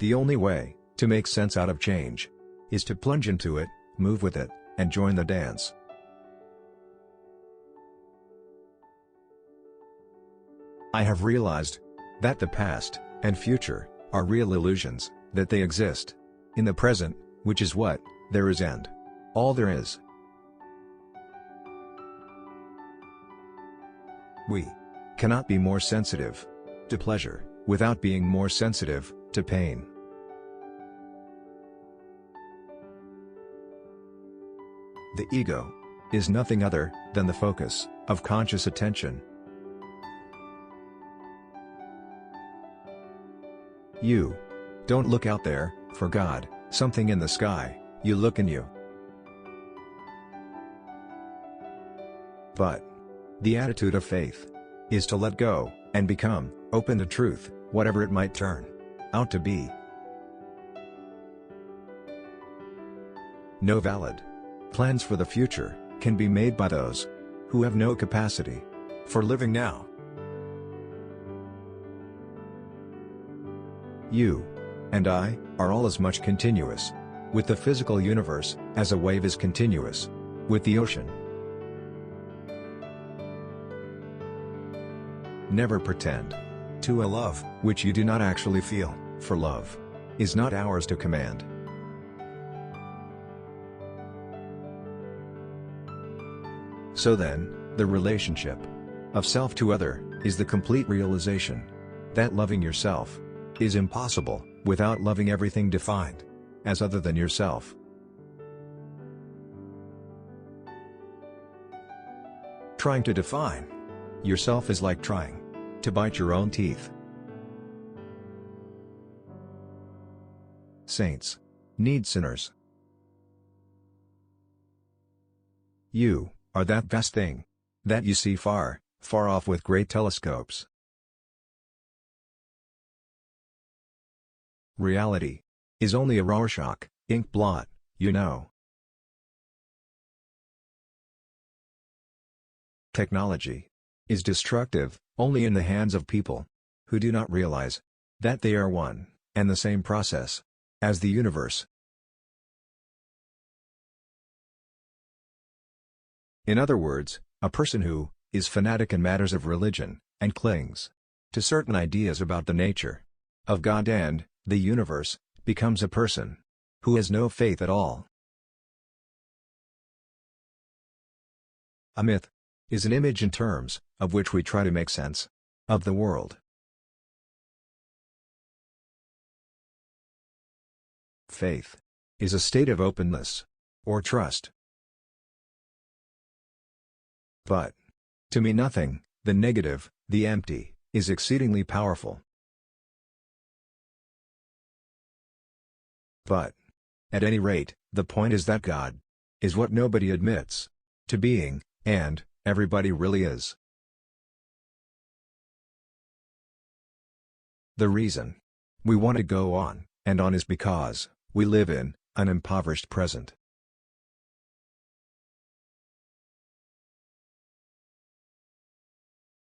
The only way to make sense out of change is to plunge into it, move with it, and join the dance. I have realized that the past and future are real illusions, that they exist in the present, which is what there is and all there is. We cannot be more sensitive to pleasure without being more sensitive to pain. The ego is nothing other than the focus of conscious attention. You don't look out there for God, something in the sky, you look in you. But the attitude of faith is to let go and become open to truth, whatever it might turn out to be. No valid plans for the future can be made by those who have no capacity for living now. You and I are all as much continuous with the physical universe as a wave is continuous with the ocean. Never pretend to a love which you do not actually feel, for love is not ours to command. So then, the relationship of self to other is the complete realization that loving yourself is impossible without loving everything defined as other than yourself. Trying to define yourself is like trying to bite your own teeth. Saints need sinners. You are that vast thing that you see far, far off with great telescopes. Reality is only a Rorschach ink blot, you know. Technology is destructive only in the hands of people who do not realize that they are one and the same process as the universe. In other words, a person who is fanatic in matters of religion and clings to certain ideas about the nature of God and the universe becomes a person who has no faith at all. A myth is an image in terms of which we try to make sense of the world. Faith is a state of openness or trust. But to me nothing, the negative, the empty, is exceedingly powerful. But at any rate, the point is that God is what nobody admits to being, and everybody really is. The reason we want to go on and on is because we live in an impoverished present.